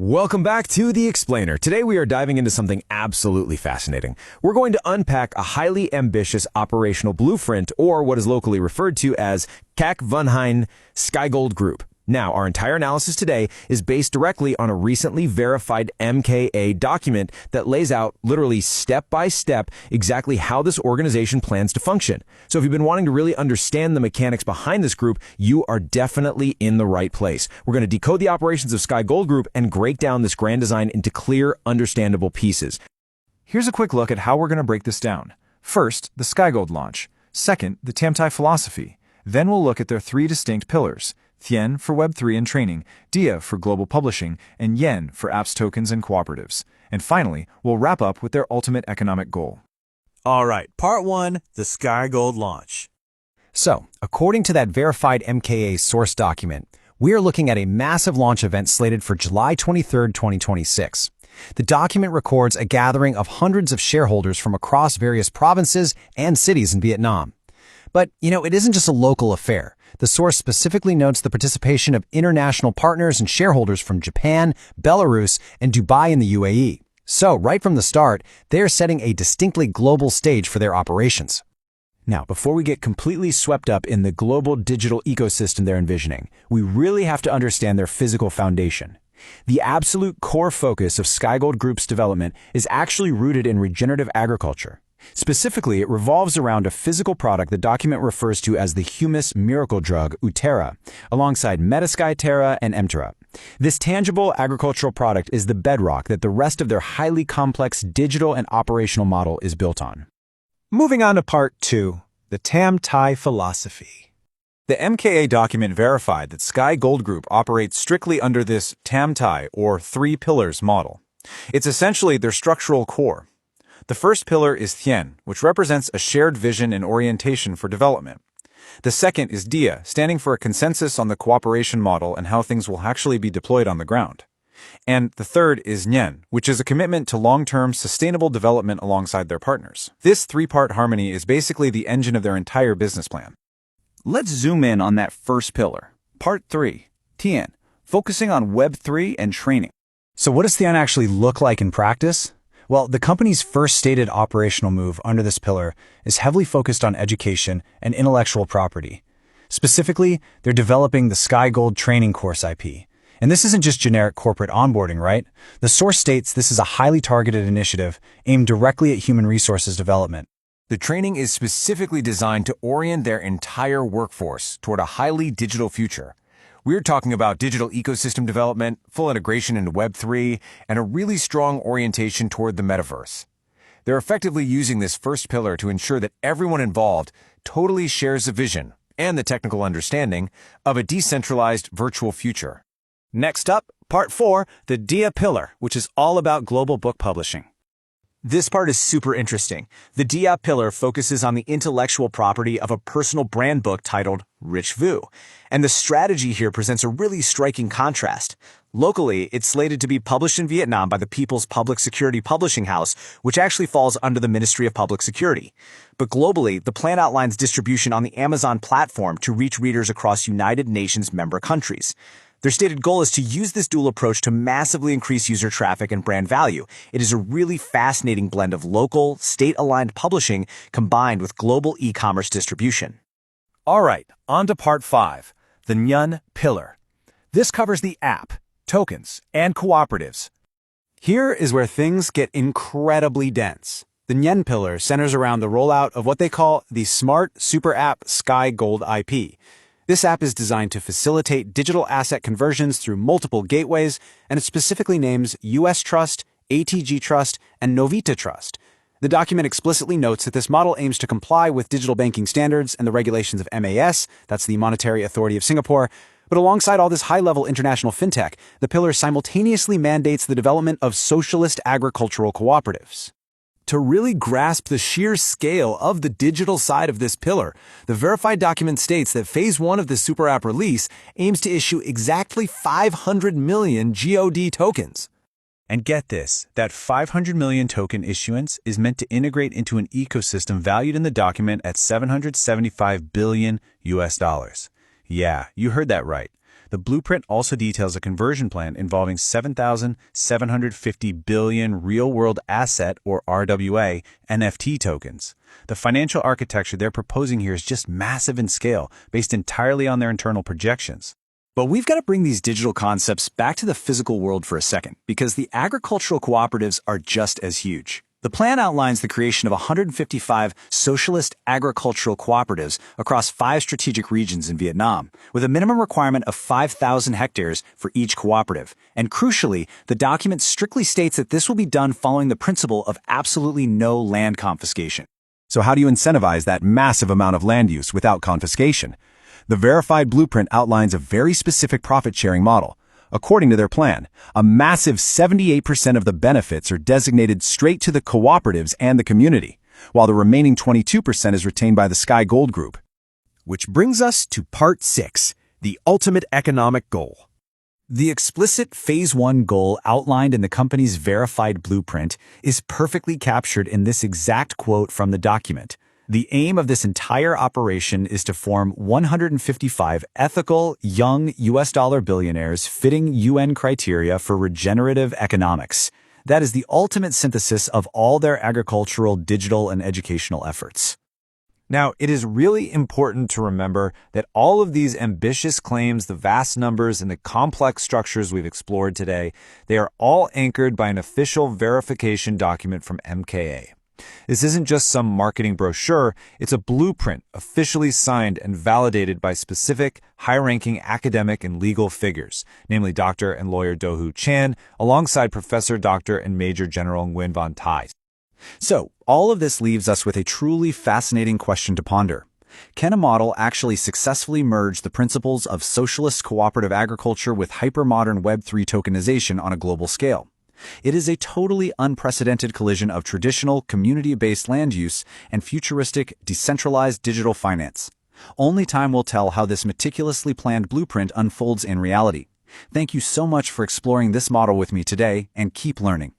Welcome back to The Explainer. Today we are diving into something absolutely fascinating. We're going to unpack a highly ambitious operational blueprint, or what is locally referred to as Kak Van Hein Sky Gold Group. Now, our entire analysis today is based directly on a recently verified MKA document that lays out literally step by step exactly how this organization plans to function. So if you've been wanting to really understand the mechanics behind this group, you are definitely in the right place. We're going to decode the operations of Sky Gold Group and break down this grand design into clear, understandable pieces. Here's a quick look at how we're going to break this down. First, the Sky Gold launch. Second, the Tamtai philosophy. Then we'll look at their three distinct pillars: Thien for Web3 and training, Dia for global publishing, and Yen for apps, tokens, and cooperatives. And finally, we'll wrap up with their ultimate economic goal. All right, part one, the Sky Gold launch. So, according to that verified MKA source document, we are looking at a massive launch event slated for July 23, 2026. The document records a gathering of hundreds of shareholders from across various provinces and cities in Vietnam. But, it isn't just a local affair. The source specifically notes the participation of international partners and shareholders from Japan, Belarus, and Dubai in the UAE. So, right from the start, they are setting a distinctly global stage for their operations. Now, before we get completely swept up in the global digital ecosystem they're envisioning, we really have to understand their physical foundation. The absolute core focus of Sky Gold Group's development is actually rooted in regenerative agriculture. Specifically, it revolves around a physical product the document refers to as the humus miracle drug, Uterra, alongside Metasky Terra and Emterra. This tangible agricultural product is the bedrock that the rest of their highly complex digital and operational model is built on. Moving on to part two, the Tamtai philosophy. The MKA document verified that Sky Gold Group operates strictly under this Tamtai, or three pillars model. It's essentially their structural core. The first pillar is Thien, which represents a shared vision and orientation for development. The second is Dia, standing for a consensus on the cooperation model and how things will actually be deployed on the ground. And the third is Nyen, which is a commitment to long-term sustainable development alongside their partners. This three-part harmony is basically the engine of their entire business plan. Let's zoom in on that first pillar. Part 3, Thien, focusing on Web3 and training. So what does Thien actually look like in practice? Well, the company's first stated operational move under this pillar is heavily focused on education and intellectual property. Specifically, they're developing the Sky Gold training course IP. And this isn't just generic corporate onboarding, right? The source states this is a highly targeted initiative aimed directly at human resources development. The training is specifically designed to orient their entire workforce toward a highly digital future. We're talking about digital ecosystem development, full integration into Web3, and a really strong orientation toward the metaverse. They're effectively using this first pillar to ensure that everyone involved totally shares the vision and the technical understanding of a decentralized virtual future. Next up, part four, the Dia pillar, which is all about global book publishing. This part is super interesting. The Dia pillar focuses on the intellectual property of a personal brand book titled Rich Vu. And the strategy here presents a really striking contrast. Locally, it's slated to be published in Vietnam by the People's Public Security Publishing House, which actually falls under the Ministry of Public Security. But globally, the plan outlines distribution on the Amazon platform to reach readers across United Nations member countries. Their stated goal is to use this dual approach to massively increase user traffic and brand value. It is a really fascinating blend of local, state-aligned publishing combined with global e-commerce distribution. All right, on to part 5, the Nyen pillar. This covers the app, tokens, and cooperatives. Here is where things get incredibly dense. The Nyen pillar centers around the rollout of what they call the Smart Super App Sky Gold IP. This app is designed to facilitate digital asset conversions through multiple gateways, and it specifically names US Trust, ATG Trust, and Novita Trust. The document explicitly notes that this model aims to comply with digital banking standards and the regulations of MAS, that's the Monetary Authority of Singapore. But alongside all this high-level international fintech, the pillar simultaneously mandates the development of socialist agricultural cooperatives. To really grasp the sheer scale of the digital side of this pillar, the verified document states that Phase 1 of the Super App release aims to issue exactly 500 million GOD tokens. And get this, that 500 million token issuance is meant to integrate into an ecosystem valued in the document at $775 billion US. Yeah, you heard that right. The blueprint also details a conversion plan involving 7,750 billion real-world asset, or RWA, NFT tokens. The financial architecture they're proposing here is just massive in scale, based entirely on their internal projections. But we've got to bring these digital concepts back to the physical world for a second, because the agricultural cooperatives are just as huge. The plan outlines the creation of 155 socialist agricultural cooperatives across 5 strategic regions in Vietnam, with a minimum requirement of 5,000 hectares for each cooperative. And crucially, the document strictly states that this will be done following the principle of absolutely no land confiscation. So how do you incentivize that massive amount of land use without confiscation? The verified blueprint outlines a very specific profit-sharing model. According to their plan, a massive 78% of the benefits are designated straight to the cooperatives and the community, while the remaining 22% is retained by the Sky Gold Group. Which brings us to Part 6, the ultimate economic goal. The explicit Phase 1 goal outlined in the company's verified blueprint is perfectly captured in this exact quote from the document. The aim of this entire operation is to form 155 ethical, young US dollar billionaires fitting UN criteria for regenerative economics. That is the ultimate synthesis of all their agricultural, digital, and educational efforts. Now, it is really important to remember that all of these ambitious claims, the vast numbers, and the complex structures we've explored today, they are all anchored by an official verification document from MKA. This isn't just some marketing brochure, it's a blueprint officially signed and validated by specific, high-ranking academic and legal figures, namely Dr. and lawyer Do-Hoo Chan, alongside Professor Dr. and Major General Nguyen Van Thai. So, all of this leaves us with a truly fascinating question to ponder. Can a model actually successfully merge the principles of socialist cooperative agriculture with hyper-modern Web3 tokenization on a global scale? It is a totally unprecedented collision of traditional, community-based land use and futuristic, decentralized digital finance. Only time will tell how this meticulously planned blueprint unfolds in reality. Thank you so much for exploring this model with me today, and keep learning.